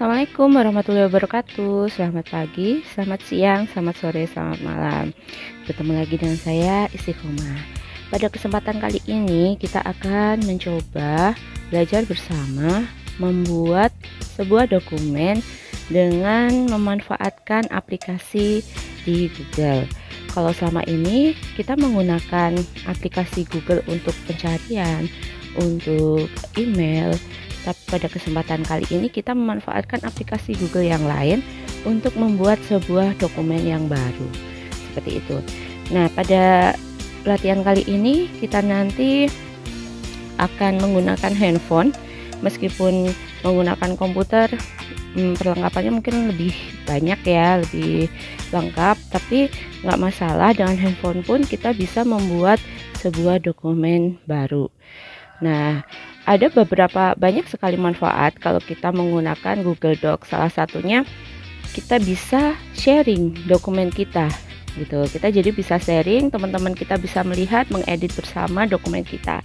Assalamualaikum warahmatullahi wabarakatuh. Selamat pagi, selamat siang, selamat sore, selamat malam. Bertemu lagi dengan saya Istiqomah. Pada kesempatan kali ini kita akan mencoba belajar bersama membuat sebuah dokumen dengan memanfaatkan aplikasi di Google. Kalau selama ini kita menggunakan aplikasi Google untuk pencarian, untuk email, tapi pada kesempatan kali ini kita memanfaatkan aplikasi Google yang lain untuk membuat sebuah dokumen yang baru. Seperti itu. Nah, pada latihan kali ini kita nanti akan menggunakan handphone. Meskipun menggunakan komputer, perlengkapannya mungkin lebih banyak ya, lebih lengkap, tapi nggak masalah, dengan handphone pun kita bisa membuat sebuah dokumen baru. Nah, ada banyak sekali manfaat kalau kita menggunakan Google Docs. Salah satunya kita bisa sharing dokumen kita gitu. Kita jadi bisa sharing, teman-teman kita bisa melihat, mengedit bersama dokumen kita.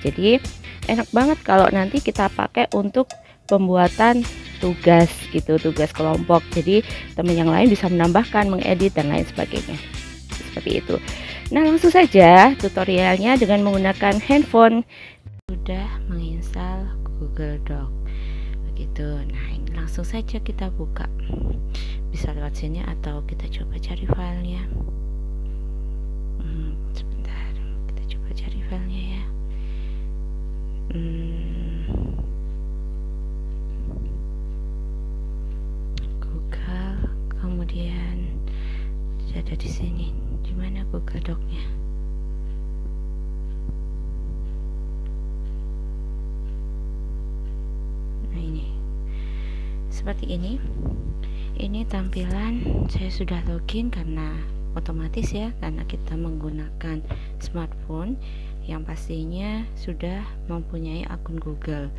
Jadi enak banget kalau nanti kita pakai untuk pembuatan tugas gitu, tugas kelompok. Jadi teman yang lain bisa menambahkan, mengedit dan lain sebagainya. Seperti itu. Nah, langsung saja tutorialnya dengan menggunakan handphone. Sudah menginstal Google Doc begitu. Nah, ini langsung saja kita buka, bisa lewat sini atau kita coba cari filenya. Sebentar, kita coba cari filenya ya. Google, kemudian ada di sini. Di mana Google Doc-nya? Seperti ini tampilan. Saya sudah login karena otomatis ya, karena kita menggunakan smartphone yang pastinya sudah mempunyai akun Google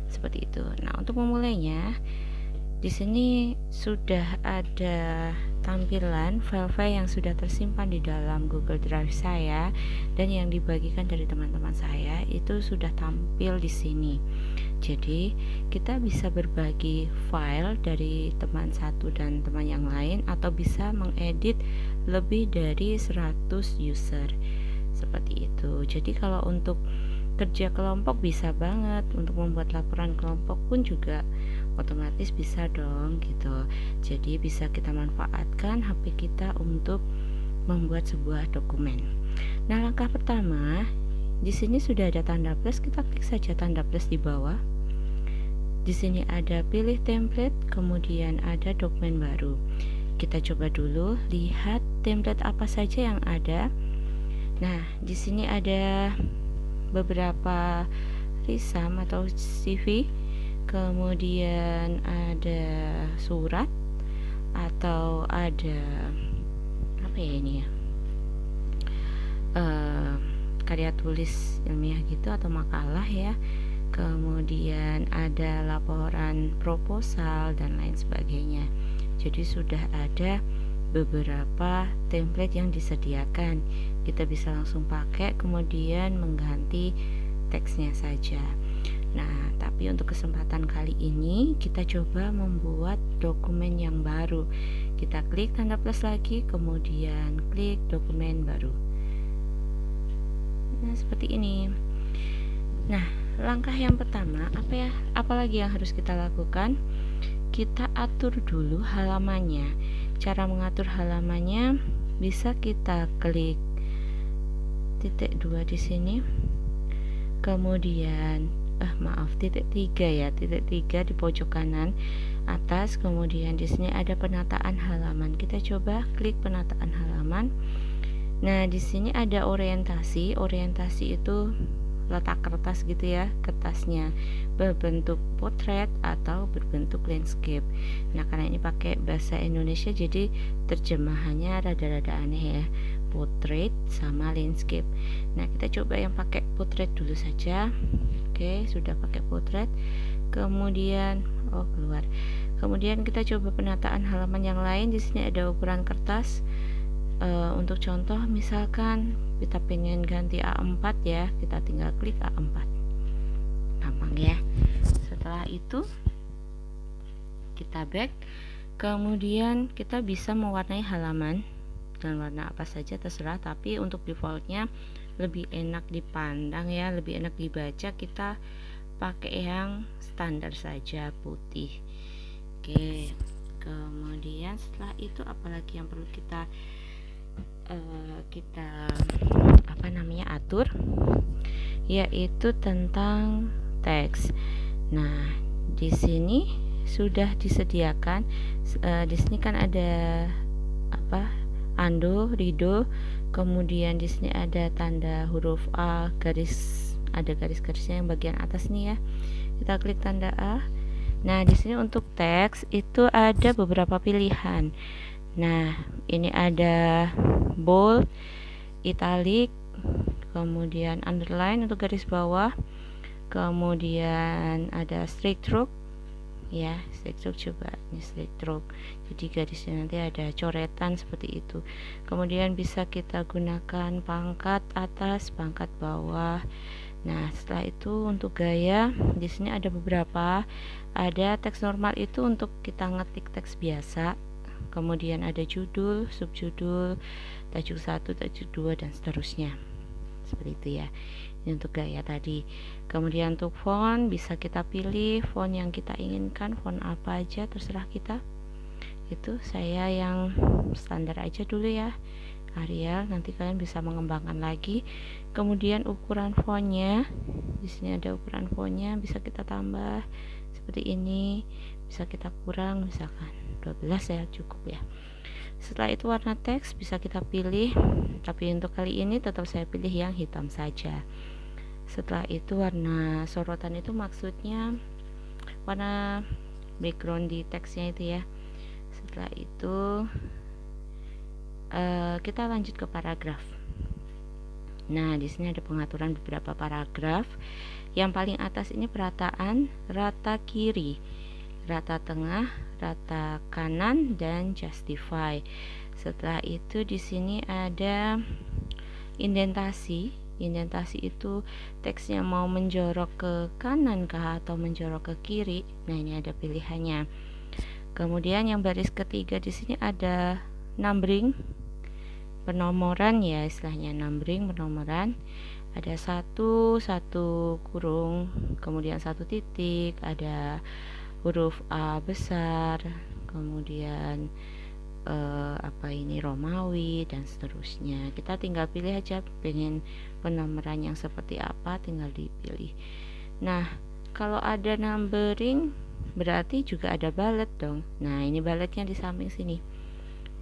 seperti itu. Nah, untuk memulainya di sini sudah ada tampilan file-file yang sudah tersimpan di dalam Google Drive saya dan yang dibagikan dari teman-teman saya itu sudah tampil di sini. Jadi kita bisa berbagi file dari teman satu dan teman yang lain, atau bisa mengedit lebih dari 100 user seperti itu. Jadi kalau untuk kerja kelompok bisa banget, untuk membuat laporan kelompok pun juga otomatis bisa dong gitu. Jadi bisa kita manfaatkan HP kita untuk membuat sebuah dokumen. Nah, langkah pertama, di sini sudah ada tanda plus, kita klik saja tanda plus di bawah. Di sini ada pilih template, kemudian ada dokumen baru. Kita coba dulu lihat template apa saja yang ada. Nah, di sini ada beberapa risam atau CV, kemudian ada surat, atau ada apa ya ini ya, karya tulis ilmiah gitu atau makalah ya, kemudian ada laporan proposal dan lain sebagainya. Jadi sudah ada beberapa template yang disediakan, kita bisa langsung pakai, kemudian mengganti teksnya saja. Nah, tapi untuk kesempatan kali ini kita coba membuat dokumen yang baru. Kita klik tanda plus lagi, kemudian klik dokumen baru. Nah, seperti ini. Nah, langkah yang pertama apalagi yang harus kita lakukan? Kita atur dulu halamannya. Cara mengatur halamannya bisa kita klik titik 2 di sini. Kemudian titik 3 ya, titik 3 di pojok kanan atas, kemudian di sini ada penataan halaman. Kita coba klik penataan halaman. Nah, di sini ada orientasi. Orientasi itu letak kertas gitu ya, kertasnya berbentuk potret atau berbentuk landscape. Nah, karena ini pakai bahasa Indonesia jadi terjemahannya rada-rada aneh ya, potret sama landscape. Nah, kita coba yang pakai potret dulu saja. Oke, sudah pakai potret. Kemudian keluar. Kemudian kita coba penataan halaman yang lain. Di sini ada ukuran kertas. Untuk contoh, misalkan kita pengen ganti A4 ya, kita tinggal klik A4. Gampang ya. Setelah itu kita back, kemudian kita bisa mewarnai halaman dengan warna apa saja terserah, tapi untuk defaultnya lebih enak dipandang ya, lebih enak dibaca, kita pakai yang standar saja, putih. Oke, kemudian setelah itu apalagi yang perlu kita atur, yaitu tentang teks. Nah, di sini sudah disediakan, di sini kan ada undo, redo, kemudian di sini ada tanda huruf A, ada garis-garisnya yang bagian atas nih ya. Kita klik tanda A. Nah, di sini untuk teks itu ada beberapa pilihan. Nah, ini ada bold, italic, kemudian underline untuk garis bawah, kemudian ada straight stroke ya, straight stroke, coba ini straight stroke, jadi garisnya nanti ada coretan seperti itu. Kemudian bisa kita gunakan pangkat atas, pangkat bawah. Nah, setelah itu untuk gaya di sini ada beberapa. Ada teks normal itu untuk kita ngetik teks biasa, kemudian ada judul, subjudul, tajuk 1, tajuk 2 dan seterusnya, seperti itu ya. Ini untuk gaya tadi. Kemudian untuk font bisa kita pilih font yang kita inginkan, font apa aja terserah kita. Itu saya yang standar aja dulu ya, Arial. Nanti kalian bisa mengembangkan lagi. Kemudian ukuran fontnya, di sini ada ukuran fontnya, bisa kita tambah seperti ini, bisa kita kurang, misalkan 12 ya, cukup ya. Setelah itu warna teks bisa kita pilih, tapi untuk kali ini tetap saya pilih yang hitam saja. Setelah itu warna sorotan itu maksudnya warna background di teksnya itu ya. Setelah itu kita lanjut ke paragraf. Nah, di sini ada pengaturan beberapa paragraf. Yang paling atas ini perataan rata kiri, rata tengah, rata kanan, dan justify. Setelah itu di sini ada indentasi. Indentasi itu teksnya mau menjorok ke kanan kah atau menjorok ke kiri. Nah, ini ada pilihannya. Kemudian yang baris ketiga di sini ada numbering, penomoran ya, istilahnya numbering, penomoran. Ada satu kurung, kemudian 1 titik, ada huruf A besar, kemudian ini Romawi dan seterusnya. Kita tinggal pilih aja pengen penomoran yang seperti apa, tinggal dipilih. Nah, kalau ada numbering berarti juga ada bullet dong. Nah, ini bulletnya di samping sini,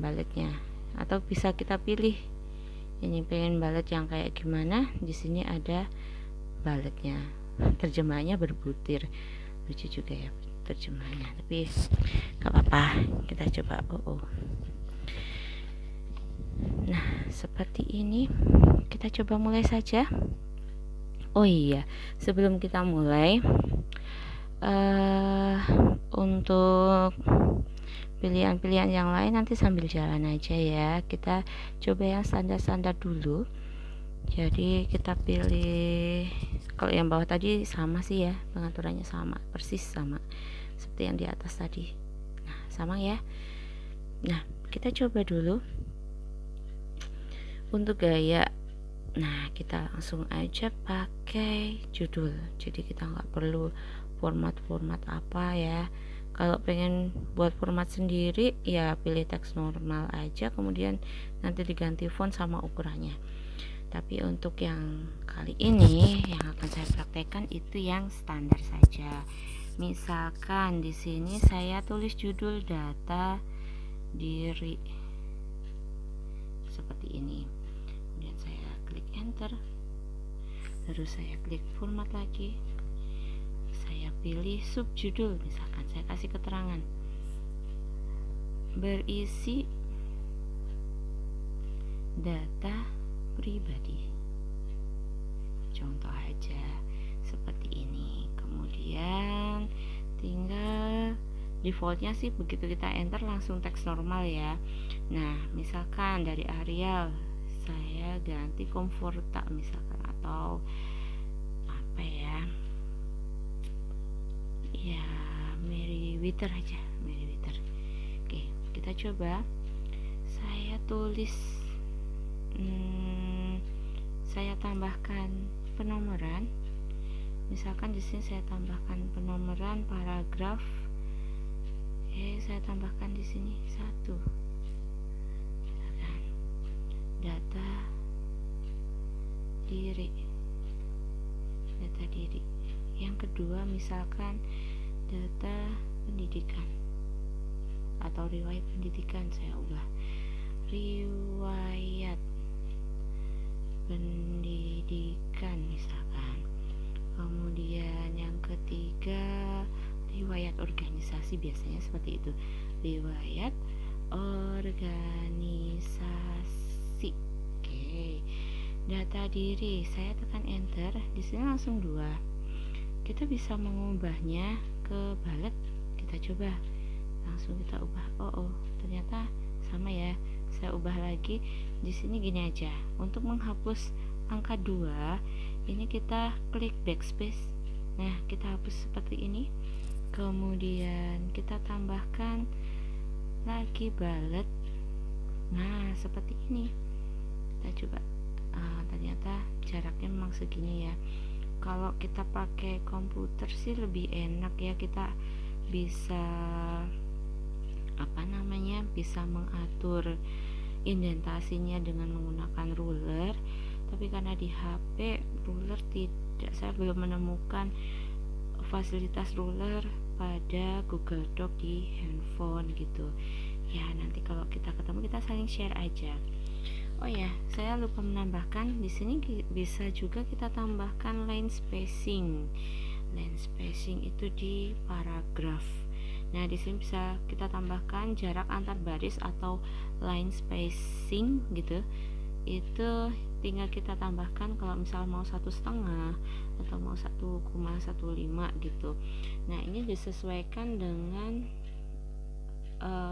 bulletnya. Atau bisa kita pilih ini pengen bullet yang kayak gimana, di sini ada bulletnya. Terjemahannya berbutir, lucu juga ya terjemahannya, tapi gak apa-apa, kita coba. Nah, seperti ini kita coba mulai saja. Oh iya, sebelum kita mulai, untuk pilihan-pilihan yang lain nanti sambil jalan aja ya. Kita coba yang standar-standar dulu. Jadi kita pilih, kalau yang bawah tadi sama sih ya, pengaturannya sama, persis sama seperti yang di atas tadi. Nah, sama ya. Nah, kita coba dulu untuk gaya. Nah, kita langsung aja pakai judul, jadi kita nggak perlu format apa ya. Kalau pengen buat format sendiri ya pilih teks normal aja, kemudian nanti diganti font sama ukurannya. Tapi untuk yang kali ini yang akan saya praktekkan itu yang standar saja. Misalkan di sini saya tulis judul data diri seperti ini. Kemudian saya klik enter. Terus saya klik format lagi. Saya pilih subjudul, misalkan saya kasih keterangan berisi data pribadi, contoh aja seperti ini. Kemudian tinggal defaultnya sih begitu kita enter langsung teks normal ya. Nah, misalkan dari Arial saya ganti Comforta misalkan, atau apa ya, Meriwether aja, kita coba. Saya tulis, saya tambahkan penomoran. Misalkan di sini saya tambahkan penomoran paragraf. Saya tambahkan di sini 1. Data diri. Yang kedua misalkan data pendidikan atau riwayat pendidikan, saya ubah riwayat pendidikan misalkan. Kemudian yang ketiga riwayat organisasi, biasanya seperti itu, riwayat organisasi. Oke. Data diri, saya tekan enter, di sini langsung 2. Kita bisa mengubahnya ke bullet. Kita coba, langsung kita ubah. Ternyata sama ya. Saya ubah lagi. Di sini gini aja. Untuk menghapus angka 2, ini kita klik backspace. Nah, kita hapus seperti ini. Kemudian kita tambahkan lagi bullet. Nah, seperti ini. Kita coba. Ternyata jaraknya memang segini ya. Kalau kita pakai komputer sih lebih enak ya, kita bisa bisa mengatur indentasinya dengan menggunakan ruler. Tapi karena di HP ruler tidak, saya belum menemukan fasilitas ruler pada Google Doc di handphone gitu ya. Nanti kalau kita ketemu, kita saling share aja. Oh ya, saya lupa menambahkan di sini bisa juga kita tambahkan line spacing. Line spacing itu di paragraf. Nah, di sini bisa kita tambahkan jarak antar baris atau line spacing gitu. Itu tinggal kita tambahkan kalau misal mau 1,5 atau mau 1,15 gitu. Nah, ini disesuaikan dengan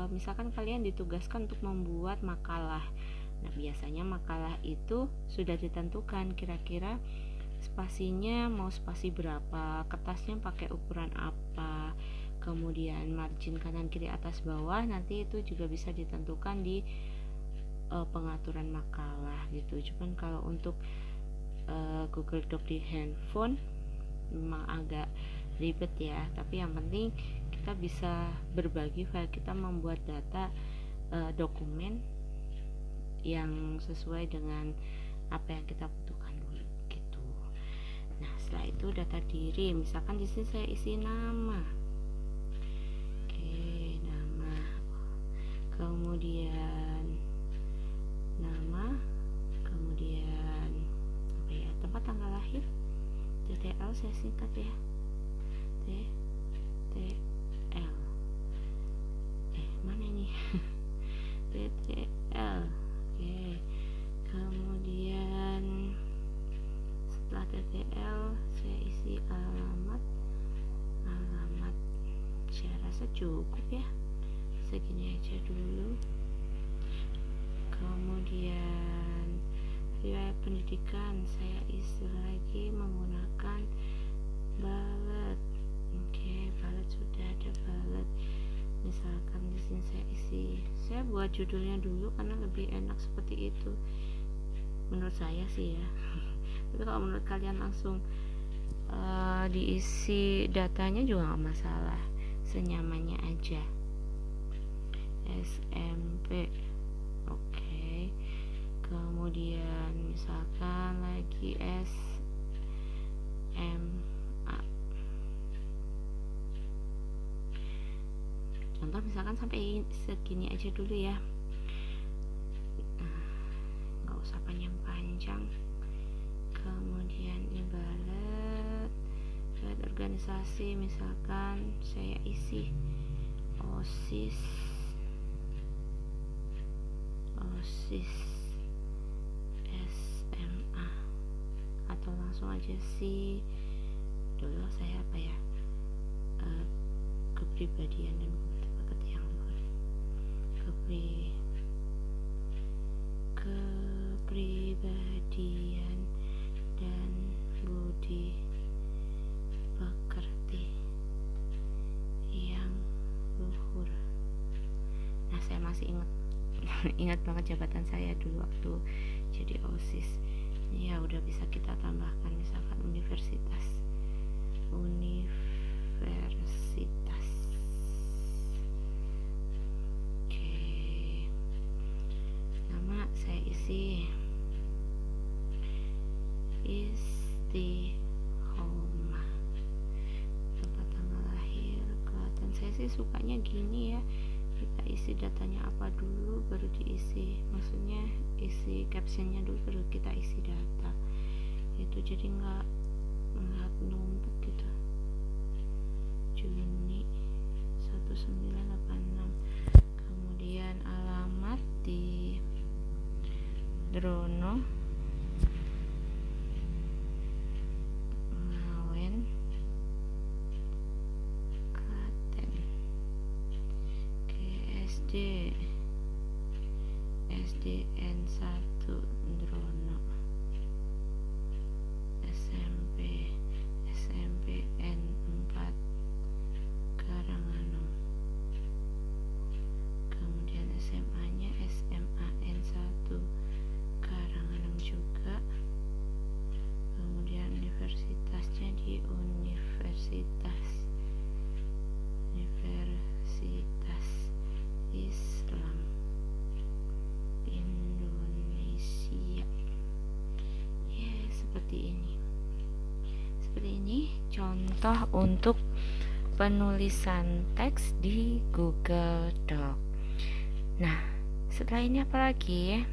misalkan kalian ditugaskan untuk membuat makalah. Nah, biasanya makalah itu sudah ditentukan kira-kira spasinya mau spasi berapa, kertasnya pakai ukuran apa, kemudian margin kanan kiri atas bawah, nanti itu juga bisa ditentukan di pengaturan makalah gitu. Cuman kalau untuk Google Doc di handphone memang agak ribet ya, tapi yang penting kita bisa berbagi file kita, membuat data dokumen yang sesuai dengan apa yang kita butuhkan dulu gitu. Nah, setelah itu data diri, misalkan di sini saya isi nama. Oke, nama. Kemudian nama, kemudian apa ya, tempat tanggal lahir, TTL saya singkat ya, TTL. Mana ini? TTL. Oke, kemudian setelah TTL saya isi alamat. Saya rasa cukup ya, segini aja dulu. Kemudian riwayat pendidikan saya isi lagi menggunakan bullet. Oke, bullet sudah ada bullet. Misalkan di sini saya isi, saya buat judulnya dulu karena lebih enak seperti itu menurut saya sih ya. Tapi kalau menurut kalian langsung diisi datanya juga nggak masalah, senyamannya aja. SMP. Oke. Kemudian misalkan lagi SMA. Contoh misalkan sampai segini aja dulu ya, nggak usah panjang-panjang. Kemudian ini bullet organisasi, misalkan saya isi OSIS SMA, atau langsung aja sih dulu saya apa ya, kepribadian dan kepribadian dan budi pekerti yang luhur. Nah, saya masih ingat ingat banget jabatan saya dulu waktu jadi OSIS. Ya udah bisa kita tambahkan misalkan universitas. Oke, nama saya isi Istiqomah. Tempat tanggal lahir kelihatan. Saya sih sukanya gini ya, kita isi datanya apa dulu baru diisi, maksudnya isi captionnya dulu baru kita isi data itu, jadi nggak numpuk gitu. Juni 1986, kemudian alamat di Drono Ngawen, Klaten. SDN 1 Drono, SMPN 4 Karanganom, kemudian SMA nya SMAN 1 Karanganom juga, kemudian universitasnya di Universitas Islam Indonesia. Ya, seperti ini contoh untuk penulisan teks di Google Doc. Nah, setelah ini apa lagi?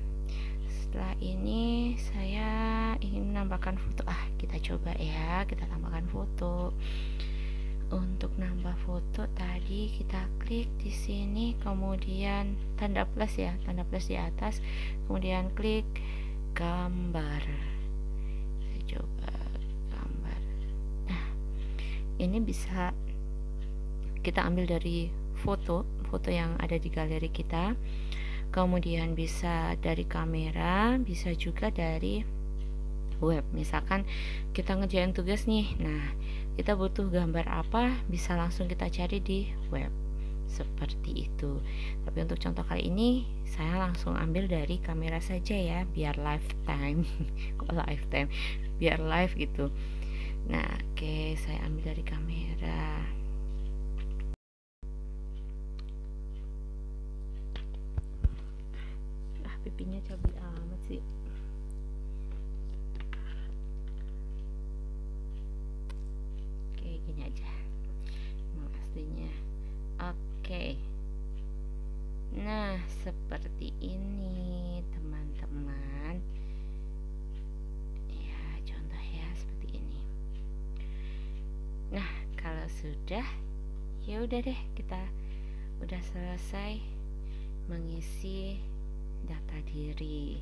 Setelah ini saya ingin menambahkan foto. Kita coba ya, kita tambahkan foto. Untuk nambah foto tadi kita klik di sini, kemudian tanda plus ya, tanda plus di atas, kemudian klik gambar. Saya coba gambar. Nah, ini bisa kita ambil dari foto yang ada di galeri kita, kemudian bisa dari kamera, bisa juga dari web. Misalkan kita ngerjain tugas nih, nah kita butuh gambar apa, bisa langsung kita cari di web seperti itu. Tapi untuk contoh kali ini saya langsung ambil dari kamera saja ya, biar lifetime kok lifetime, biar live gitu. Nah oke, saya ambil dari kamera. Pipinya cabai amat sih. Oke, gini aja emang aslinya. Oke, nah seperti ini teman-teman ya, contoh ya seperti ini. Nah kalau sudah, ya udah deh, kita udah selesai mengisi data diri.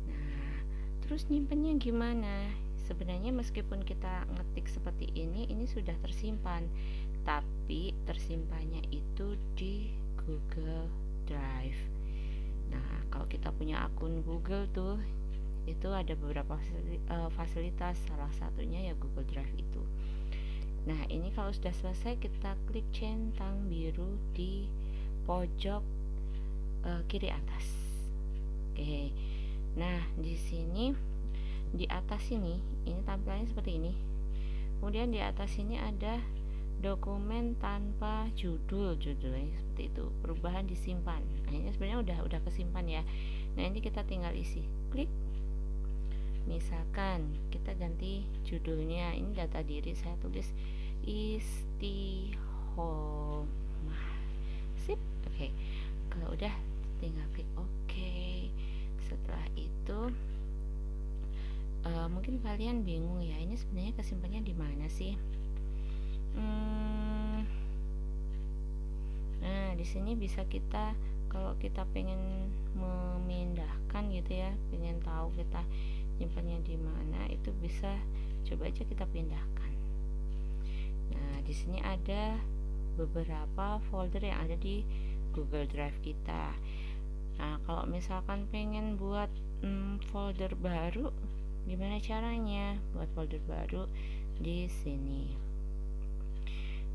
Nah terus nyimpennya gimana? Sebenarnya meskipun kita ngetik seperti ini sudah tersimpan, tapi tersimpannya itu di Google Drive. Nah kalau kita punya akun Google tuh, itu ada beberapa fasilitas, salah satunya ya Google Drive itu. Nah ini kalau sudah selesai, kita klik centang biru di pojok kiri atas. Oke, nah di sini di atas ini tampilannya seperti ini. Kemudian di atas ini ada dokumen tanpa judulnya seperti itu, perubahan disimpan. Nah ini sebenarnya udah kesimpan ya. Nah ini kita tinggal isi, klik. Misalkan kita ganti judulnya, ini data diri, saya tulis Istiqomah. Sip. Oke, kalau udah tinggal klik oke. Setelah itu mungkin kalian bingung ya, ini sebenarnya kesimpannya di mana sih? Nah di sini bisa kita, kalau kita pengen memindahkan gitu ya, pengen tahu kita nyimpannya di mana, itu bisa coba aja kita pindahkan. Nah di sini ada beberapa folder yang ada di Google Drive kita. Nah kalau misalkan pengen buat folder baru, gimana caranya buat folder baru? Di sini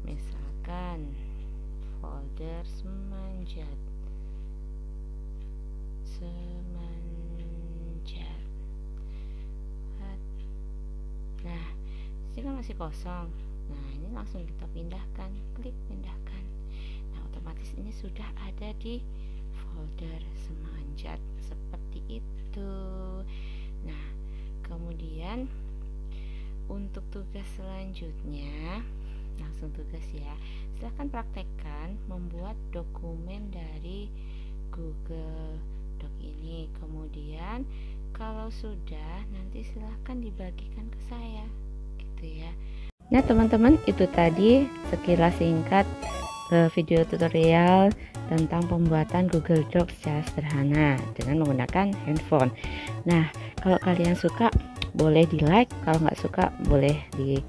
misalkan folder semanjat. semanjat. Nah, ini kan masih kosong. Nah, ini langsung kita pindahkan, klik pindahkan. Nah, otomatis ini sudah ada di folder semanjat seperti itu. Nah, kemudian untuk tugas selanjutnya, langsung tugas ya. Silahkan praktekkan membuat dokumen dari Google Doc ini. Kemudian kalau sudah, nanti silahkan dibagikan ke saya, gitu ya. Nah teman-teman, itu tadi sekilas singkat video tutorial tentang pembuatan Google Docs secara sederhana dengan menggunakan handphone. Nah, kalau kalian suka boleh di like, kalau nggak suka boleh di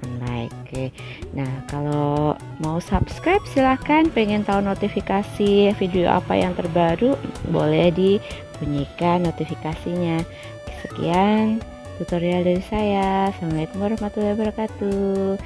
unlike. Oke. Nah, kalau mau subscribe silahkan, pengen tahu notifikasi video apa yang terbaru boleh dibunyikan notifikasinya. Sekian tutorial dari saya. Assalamualaikum warahmatullahi wabarakatuh.